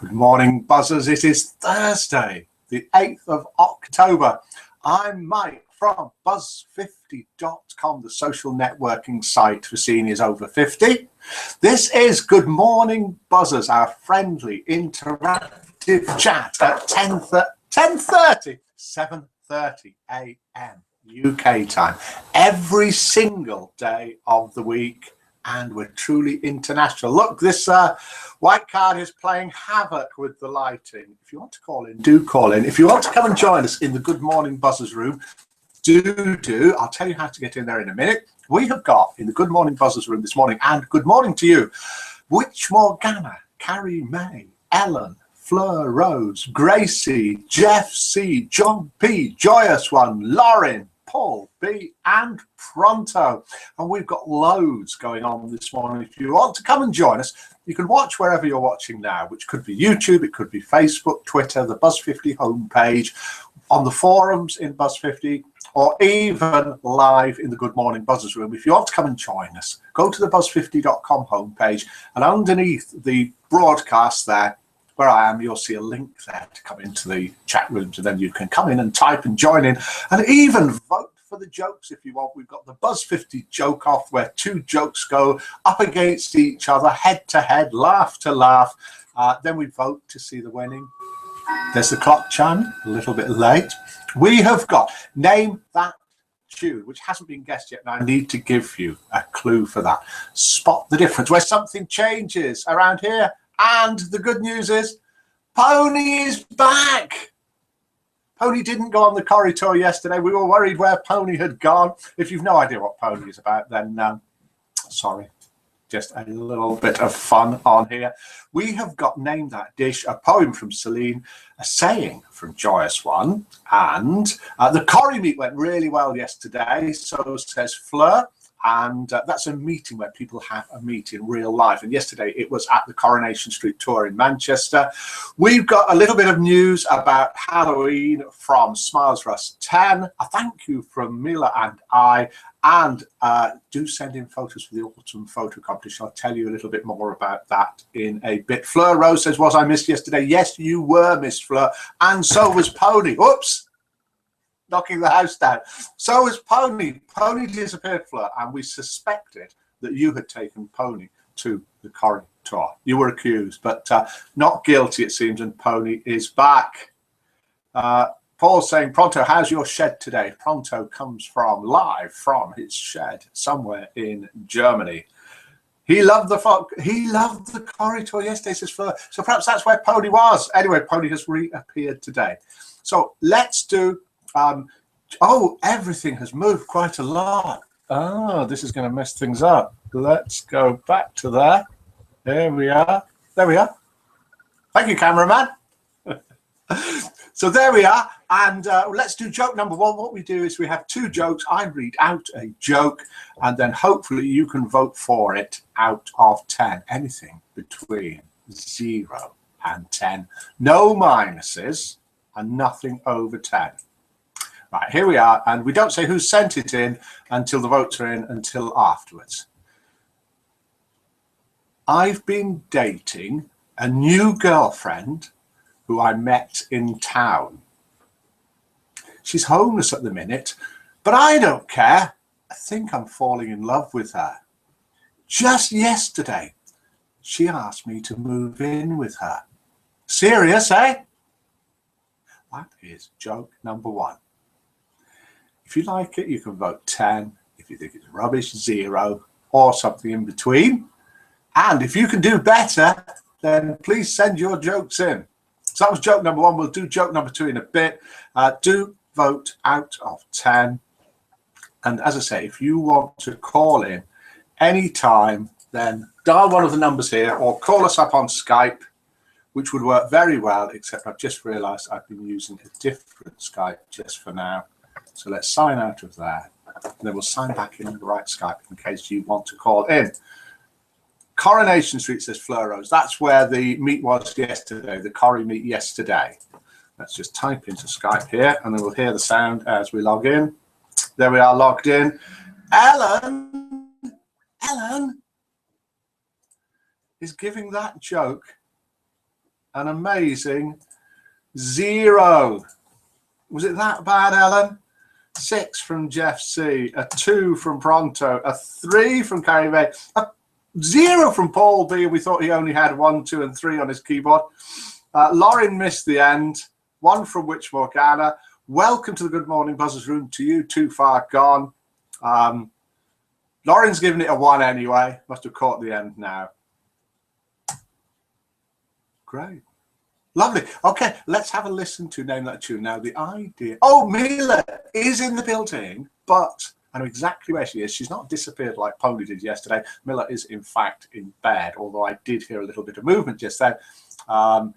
Good morning, buzzers. It is Thursday, the 8th of October. I'm Mike from Buzz50.com, the social networking site for seniors over 50. This is Good Morning Buzzers, our friendly, interactive chat at 7:30 a.m. UK time, every single day of the week. And we're truly international. Look, this white card is playing havoc with the lighting. If you want to call in, do call in. If you want to come and join us in the Good Morning Buzzers room, do. I'll tell you how to get in there in a minute. We have got in the Good Morning Buzzers room this morning, and good morning to you, Witch Morgana, Carrie May, Ellen, Fleur Rose, Gracie, Jeff C, John P, Joyous One, Lauren, Paul B and Pronto, and we've got loads going on this morning. If you want to come and join us, you can watch wherever you're watching now, which could be YouTube, it could be Facebook, Twitter, the Buzz50 homepage, on the forums in Buzz50, or even live in the Good Morning Buzzers room. If you want to come and join us, go to the Buzz50.com homepage, and underneath the broadcast there, where I am, you'll see a link there to come into the chat rooms, and then you can come in and type and join in and even vote for the jokes if you want. We've got the Buzz50 Joke-Off, where two jokes go up against each other, head to head, laugh to laugh. Then we vote to see the winning. There's the clock chime, a little bit late. We have got Name That Tune, which hasn't been guessed yet, and I need to give you a clue for that. Spot the difference, where something changes around here. And the good news is, Pony is back. Pony didn't go on the Corrie tour yesterday. We were worried where Pony had gone. If you've no idea what Pony is about, then sorry, just a little bit of fun on here. We have got Name That Dish, a poem from Celene, a saying from Joyous One, and the Corrie meet went really well yesterday, so says Fleur. And that's a meeting where people have a meet in real life. And yesterday it was at the Coronation Street tour in Manchester. We've got a little bit of news about Halloween from Smiles Russ 10. A thank you from Mila and I. And do send in photos for the autumn photo competition. I'll tell you a little bit more about that in a bit. Fleur Rose says, was I missed yesterday? Yes, you were, Miss Fleur. And so was Pony. Oops. Knocking the house down. So was Pony. Pony disappeared, Fleur, and we suspected that you had taken Pony to the Corrie tour. You were accused, but not guilty, it seems, and Pony is back. Paul's saying, Pronto, how's your shed today? Pronto comes live from his shed somewhere in Germany. He loved the Corrie tour yesterday, says Fleur. So perhaps that's where Pony was. Anyway, Pony has reappeared today. So let's do oh, everything has moved quite a lot. Oh, this is going to mess things up. Let's go back to there. There we are. There we are. Thank you, cameraman. So there we are. And let's do joke number one. What we do is we have two jokes. I read out a joke, and then hopefully you can vote for it out of 10. Anything between 0 and 10. No minuses and nothing over 10. Right, here we are, and we don't say who sent it in until the votes are in, until afterwards. I've been dating a new girlfriend who I met in town. She's homeless at the minute, but I don't care. I think I'm falling in love with her. Just yesterday, she asked me to move in with her. Serious, eh? That is joke number one. If you like it, you can vote 10. If you think it's rubbish, 0, or something in between. And if you can do better, then please send your jokes in. So that was joke number one. We'll do joke number 2 in a bit. Do vote out of 10. And as I say, if you want to call in anytime, then dial one of the numbers here or call us up on Skype, which would work very well, except I've just realized I've been using a different Skype just for now. So let's sign out of that, and then we'll sign back in on the right Skype in case you want to call in. Coronation Street, says Fleur Rose. That's where the meet was yesterday, the Corrie meet yesterday. Let's just type into Skype here, and then we'll hear the sound as we log in. There we are, logged in. Ellen is giving that joke an amazing 0. Was it that bad, Ellen? 6 from Jeff C, a 2 from Pronto, a 3 from Carrie May, a 0 from Paul B. We thought he only had 1, 2, and 3 on his keyboard. Lauren missed the end. 1 from Witch Morgana. Welcome to the Good Morning Buzzers room to you, Too Far Gone. Lauren's given it a 1 anyway. Must have caught the end now. Great. Lovely. Okay, let's have a listen to Name That Tune. Now, the idea... Oh, Mila is in the building, but I know exactly where she is. She's not disappeared like Pony did yesterday. Mila is, in fact, in bed, although I did hear a little bit of movement just then. And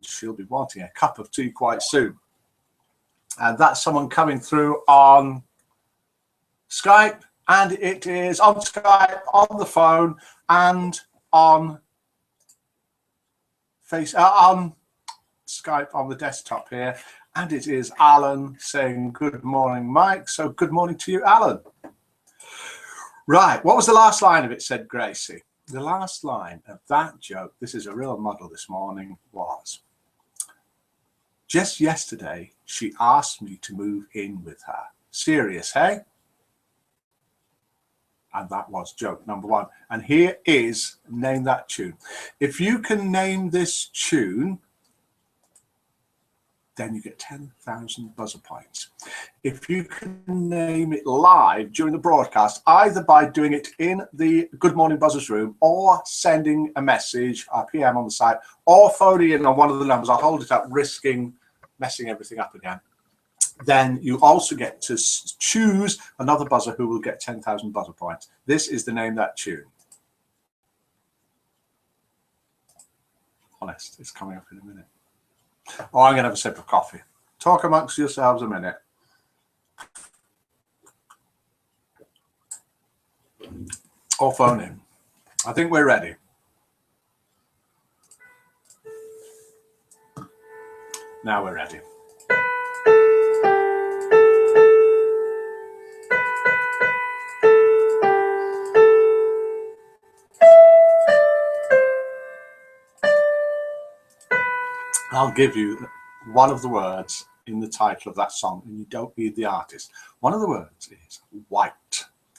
she'll be wanting a cup of tea quite soon. And that's someone coming through on Skype, and it is on Skype, on the phone, and on on Skype on the desktop here, and it is Alan saying good morning, Mike. So good morning to you, Alan. Right, what was the last line of it, said Gracie? The last line of that joke, this is a real muddle this morning, was just yesterday she asked me to move in with her. Serious, hey? And that was joke number 1. And here is Name That Tune. If you can name this tune, then you get 10,000 buzzer points. If you can name it live during the broadcast, either by doing it in the Good Morning Buzzers room or sending a message, a PM on the site, or phoning in on one of the numbers, I'll hold it up, risking messing everything up again. Then you also get to choose another buzzer who will get 10,000 buzzer points. This is the Name That Tune. Honest, it's coming up in a minute. Oh, I'm going to have a sip of coffee. Talk amongst yourselves a minute. Or phone in. I think we're ready. Now we're ready. I'll give you one of the words in the title of that song, and you don't need the artist. One of the words is white.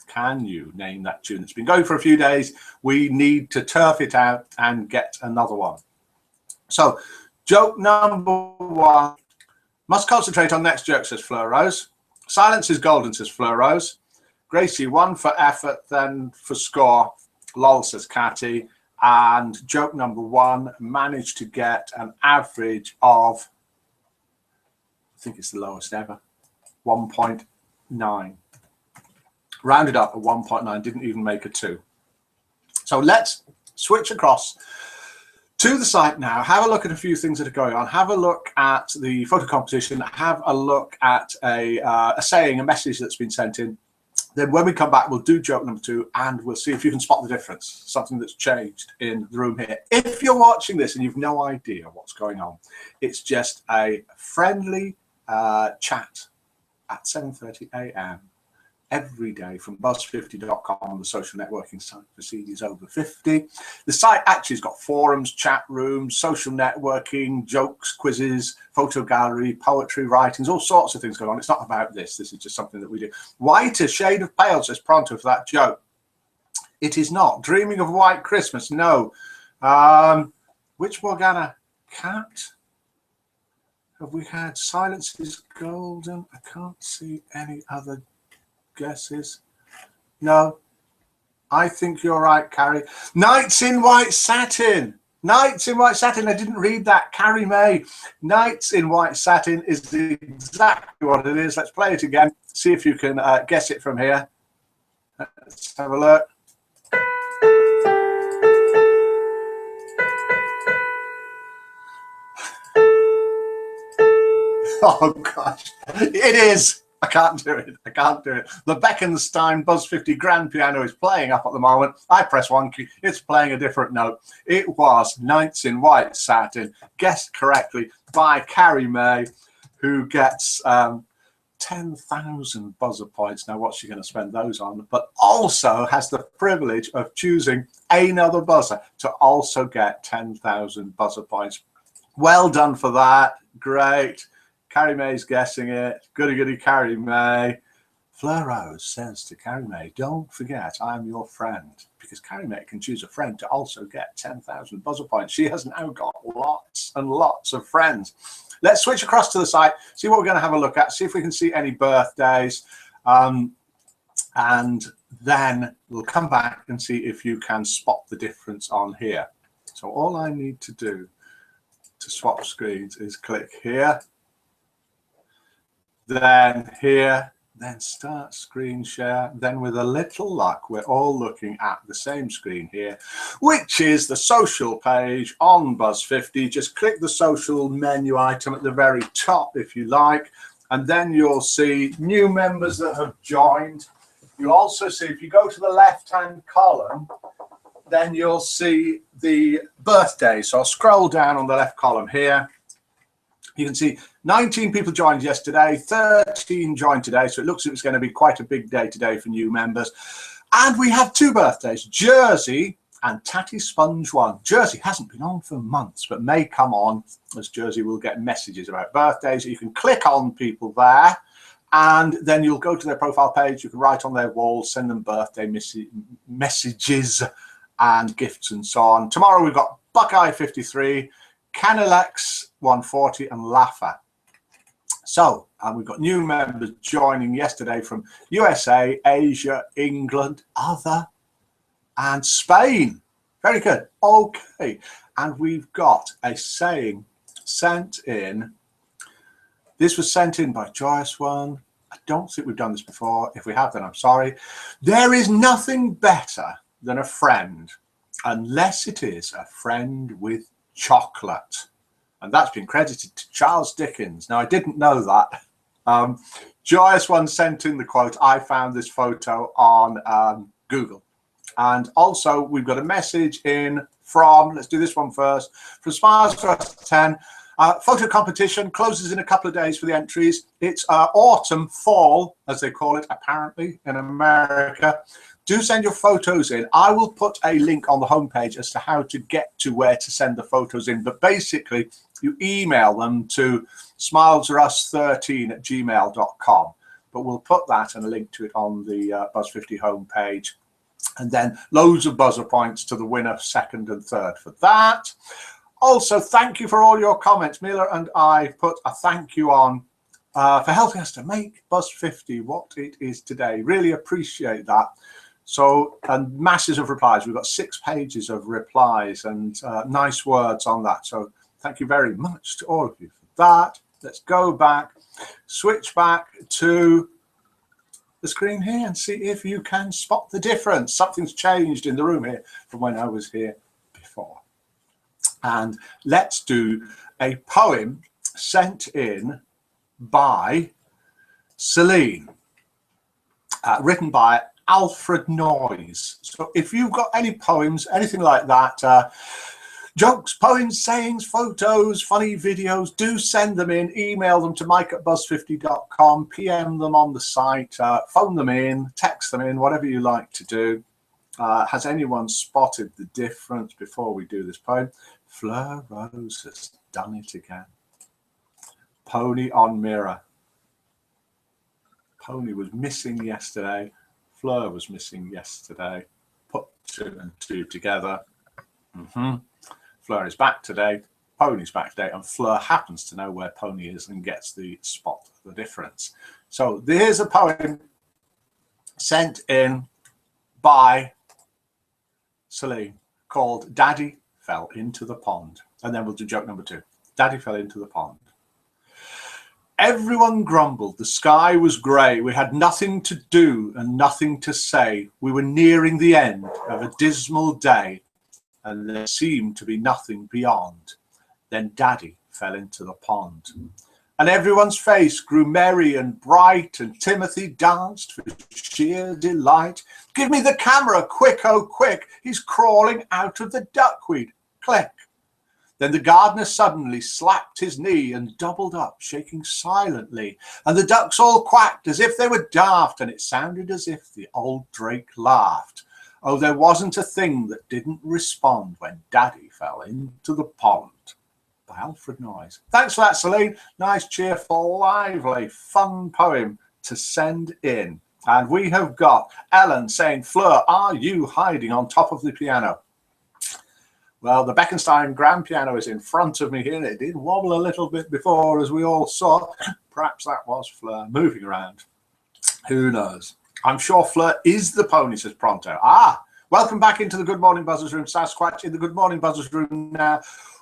Can you name that tune? It's been going for a few days. We need to turf it out and get another one. So, joke number 1. Must concentrate on next joke, says Fleur Rose. Silence is golden, says Fleur Rose. Gracie, 1 for effort, then for score. Lol, says Catty. And joke number 1 managed to get an average of, I think it's the lowest ever, 1.9. Rounded up at 1.9, didn't even make a 2. So let's switch across to the site now. Have a look at a few things that are going on. Have a look at the photo competition. Have a look at a saying, a message that's been sent in. Then when we come back, we'll do joke number 2, and we'll see if you can spot the difference, something that's changed in the room here. If you're watching this and you've no idea what's going on, it's just a friendly chat at 7:30 a.m. every day from Buzz50.com, the social networking site for seniors over 50. The site actually has got forums, chat rooms, social networking, jokes, quizzes, photo gallery, poetry, writings, all sorts of things going on. It's not about this. This is just something that we do. White, a shade of pale, says Pronto for that joke. It is not. Dreaming of White Christmas, no. Which Morgana? Cat? Have we had Silence is Golden? I can't see any other guesses. No, I think you're right, Carrie. Nights in White Satin. Nights in White Satin. I didn't read that. Carrie May. Nights in White Satin is exactly what it is. Let's play it again. See if you can guess it from here. Let's have a look. Oh gosh, it is. I can't do it. I can't do it. The Beckenstein Buzz50 grand piano is playing up at the moment. I press one key. It's playing a different note. It was Nights in White Satin, guessed correctly by Carrie May, who gets 10 10,000 buzzer points. Now, what's she going to spend those on? But also has the privilege of choosing another buzzer to also get 10,000 buzzer points. Well done for that. Great. Carrie May's guessing it. Goody, goody, Carrie May. Fleur Rose says to Carrie May, don't forget, I'm your friend. Because Carrie May can choose a friend to also get 10,000 buzzer points. She has now got lots and lots of friends. Let's switch across to the site, see what we're going to have a look at, see if we can see any birthdays. And then we'll come back and see if you can spot the difference on here. So all I need to do to swap screens is click here, then here, then start screen share. Then with a little luck, we're all looking at the same screen here, which is the social page on Buzz50. Just click the social menu item at the very top if you like, and then you'll see new members that have joined. You'll also see, if you go to the left-hand column, then you'll see the birthdays. So I'll scroll down on the left column here. You can see 19 people joined yesterday, 13 joined today. So it looks like it's going to be quite a big day today for new members. And we have two birthdays, Jersey and Tatty Sponge One. Jersey hasn't been on for months, but may come on, as Jersey will get messages about birthdays. You can click on people there, and then you'll go to their profile page. You can write on their wall, send them birthday messages and gifts and so on. Tomorrow we've got Buckeye 53, Canalex 140 and Laffer. So we've got new members joining yesterday from USA, Asia, England, other, and Spain. Very good. Okay. And we've got a saying sent in. This was sent in by Joyous One. I don't think we've done this before. If we have, then I'm sorry. There is nothing better than a friend unless it is a friend with chocolate. And that's been credited to Charles Dickens. Now, I didn't know that. Joyous One sent in the quote. I found this photo on Google. And also, we've got a message in from, let's do this one first, from Smiles for Us 10. Photo competition closes in a couple of days for the entries. It's autumn, fall, as they call it, apparently, in America. Do send your photos in. I will put a link on the homepage as to how to get to where to send the photos in. But basically, you email them to smilesrus13@gmail.com. But we'll put that and a link to it on the Buzz50 homepage. And then loads of buzzer points to the winner, second and third for that. Also, thank you for all your comments. Mila and I put a thank you on for helping us to make Buzz50 what it is today. Really appreciate that. So, and masses of replies. We've got 6 pages of replies and nice words on that. So thank you very much to all of you for that. Let's go back, switch back to the screen here and see if you can spot the difference. Something's changed in the room here from when I was here before. And let's do a poem sent in by Celene, written by Alfred Noyes. So if you've got any poems, anything like that, jokes, poems, sayings, photos, funny videos, do send them in. Email them to mike@buzz50.com, PM them on the site, phone them in, text them in, whatever you like to do. Has anyone spotted the difference before we do this poem? Fleur Rose has done it again. Pony on mirror. Pony was missing yesterday. Fleur was missing yesterday. Put 2 and 2 together. Fleur is back today. Pony's back today. And Fleur happens to know where Pony is and gets the spot, the difference. So here's a poem sent in by Celene called Daddy Fell into the Pond. And then we'll do joke number 2. Daddy fell into the pond. Everyone grumbled. The sky was grey. We had nothing to do and nothing to say. We were nearing the end of a dismal day, and there seemed to be nothing beyond. Then Daddy fell into the pond. And everyone's face grew merry and bright, and Timothy danced for sheer delight. Give me the camera, quick, oh quick. He's crawling out of the duckweed. Click. Then the gardener suddenly slapped his knee and doubled up, shaking silently. And the ducks all quacked as if they were daft, and it sounded as if the old drake laughed. Oh, there wasn't a thing that didn't respond when Daddy fell into the pond. By Alfred Noyes. Thanks for that, Celene. Nice, cheerful, lively, fun poem to send in. And we have got Ellen saying, Fleur, are you hiding on top of the piano? Well, the Bekenstein grand piano is in front of me here. It did wobble a little bit before, as we all saw. Perhaps that was Fleur moving around. Who knows? I'm sure Fleur is the pony, says Pronto. Ah, welcome back into the Good Morning Buzzers room. Sasquatch in the Good Morning Buzzers room now.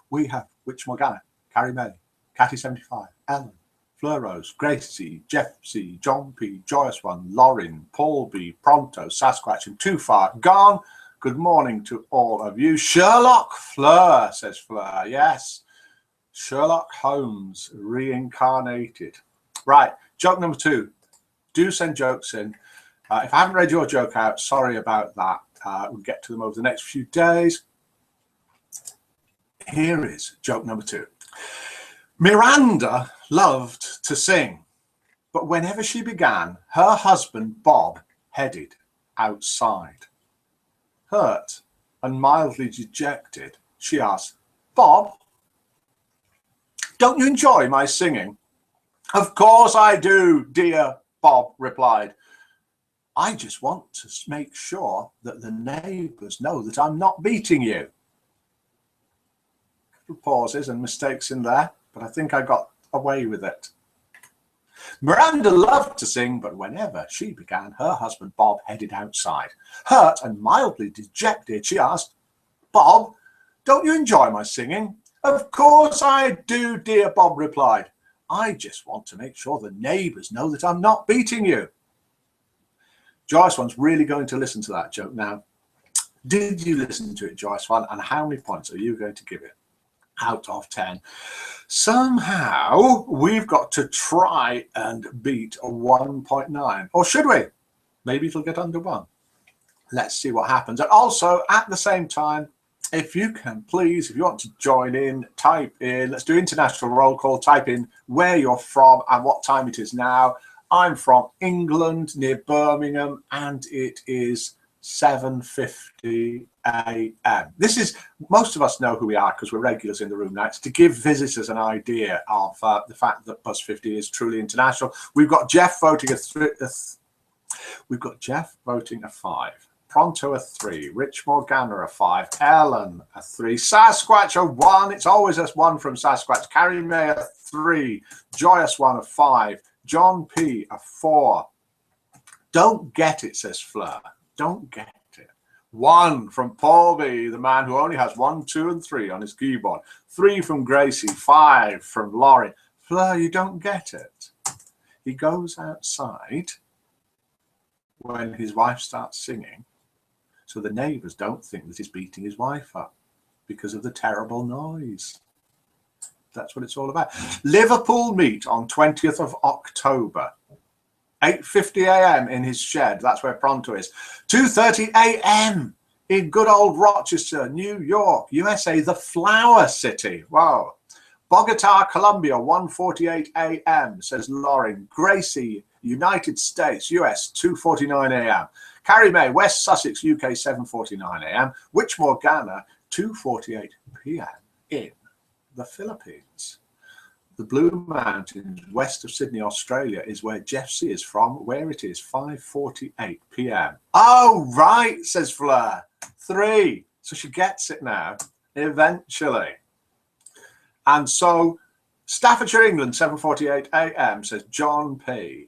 We have Witch Morgana, Carrie May, Catty75, Ellen, Fleur Rose, Gracie, Jeff C, John P, Joyous One, Lauren, Paul B, Pronto, Sasquatch, and Too Far Gone. Good morning to all of you. Sherlock Fleur, says Fleur. Yes, Sherlock Holmes reincarnated. Right, joke number 2. Do send jokes in. If I haven't read your joke out, sorry about that. We'll get to them over the next few days. Here is joke number 2. Miranda loved to sing, but whenever she began, her husband Bob headed outside. Hurt and mildly dejected, she asked, Bob, don't you enjoy my singing? Of course I do, dear, Bob replied. I just want to make sure that the neighbours know that I'm not beating you. A couple of pauses and mistakes in there, but I think I got away with it. Miranda loved to sing, but whenever she began, her husband Bob headed outside. Hurt and mildly dejected, she asked, Bob, don't you enjoy my singing? Of course I do, dear, Bob replied. I just want to make sure the neighbours know that I'm not beating you. Joyce One's really going to listen to that joke now. Did you listen to it, Joyce One? And how many points are you going to give it out of 10? Somehow we've got to try and beat a 1.9. Or should we? Maybe it'll get under 1. Let's see what happens. And also, at the same time, if you can please, if you want to join in, type in, let's do international roll call, type in where you're from and what time it is now. I'm from England, near Birmingham, and it is 7:50 a.m. This is, most of us know who we are because we're regulars in the room now. It's to give visitors an idea of the fact that Buzz50 is truly international. We've got Jeff voting we've got Jeff voting a 5. Pronto a 3, Rich Morgana a 5, Ellen a 3, Sasquatch a 1. It's always a 1 from Sasquatch. Carrie May a 3, Joyous One a 5, John P a 4. Don't get it, says Fleur. Don't get it. 1 from Paul B, the man who only has 1, 2, and 3 on his keyboard. 3 from Gracie, 5 from Laurie. Fleur, you don't get it. He goes outside when his wife starts singing, so the neighbours don't think that he's beating his wife up because of the terrible noise. That's what it's all about. Liverpool meet on 20th of October. 8:50 a.m. in his shed. That's where Pronto is. 2:30 a.m. in good old Rochester, New York, USA, the Flower City. Wow. Bogota, Colombia, 1:48 a.m., says Lauren. Gracie, United States, US, 2:49 a.m. Carrie May, West Sussex, UK, 7:49 a.m. Witch Morgana, 2:48 p.m. in the Philippines. The Blue Mountains, west of Sydney, Australia, is where Jeff C is from, where it is 5:48 p.m. Oh, right, says Fleur. 3. So she gets it now, eventually. And so Staffordshire, England, 7:48 a.m., says John P.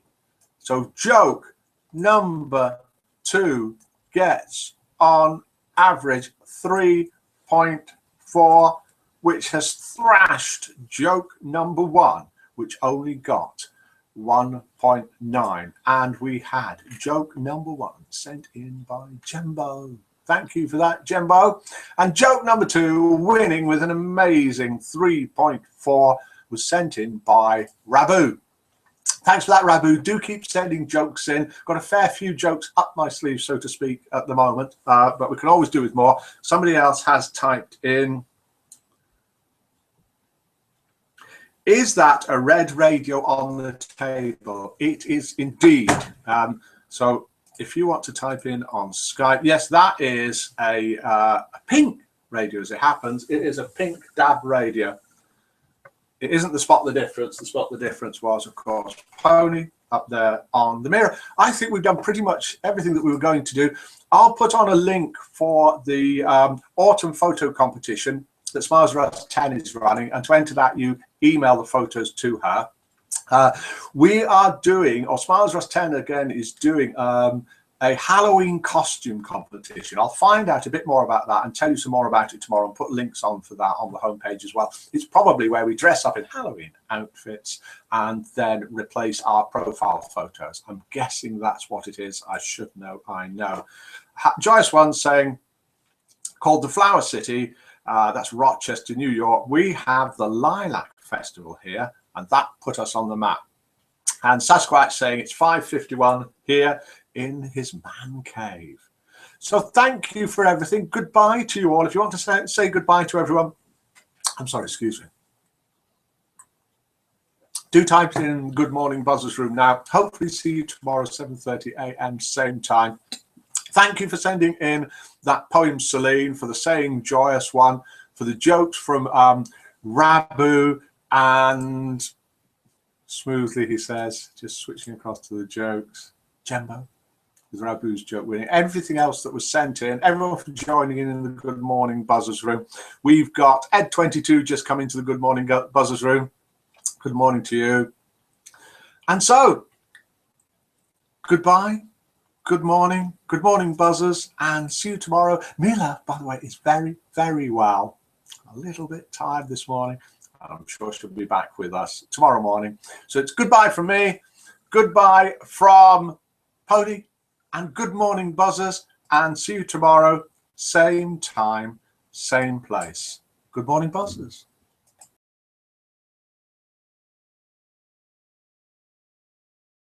So joke number 2 gets on average 3.4, which has thrashed joke number 1, which only got 1.9. And we had joke number 1 sent in by Jembo. Thank you for that, Jembo. And joke number 2, winning with an amazing 3.4, was sent in by Rabu. Thanks for that, Rabu. Do keep sending jokes in. Got a fair few jokes up my sleeve, so to speak, at the moment, but we can always do with more. Somebody else has typed in Is that a red radio on the table? It is indeed. So if you want to type in on Skype, yes, that is a pink radio as it happens. It is a pink DAB radio. It isn't the Spot the Difference. The Spot the Difference was, of course, Pony up there on the mirror. I think we've done pretty much everything that we were going to do. I'll put on a link for the autumn photo competition that Smiles Russ 10 is running, and to enter that, you email the photos to her. We are doing, or Smiles Russ 10 again is doing a Halloween costume competition. I'll find out a bit more about that and tell you some more about it tomorrow and put links on for that on the homepage as well. It's probably where we dress up in Halloween outfits and then replace our profile photos. I'm guessing that's what it is. I should know, I know. Joyce One saying, called the Flower City, that's Rochester, New York. We have the Lilac Festival here, and that put us on the map. And Sasquatch saying it's 5:51 here in his man cave. So thank you for everything. Goodbye to you all. If you want to say goodbye to everyone, I'm sorry, excuse me. Do type in Good Morning Buzzers Room now. Hopefully see you tomorrow, 7:30 a.m. same time. Thank you for sending in that poem, Celene, for the saying Joyous One, for the jokes from Rabu, and smoothly, he says, just switching across to the jokes, Jembo, with Rabu's joke winning, everything else that was sent in, everyone for joining in the Good Morning Buzzers Room. We've got Ed22 just come into the Good Morning Buzzers Room. Good morning to you. And so, goodbye. Good morning buzzers, and see you tomorrow. Mila, by the way, is very, very well. A little bit tired this morning. I'm sure she'll be back with us tomorrow morning. So it's goodbye from me, goodbye from Pony, and good morning buzzers, and see you tomorrow, same time, same place. Good morning buzzers.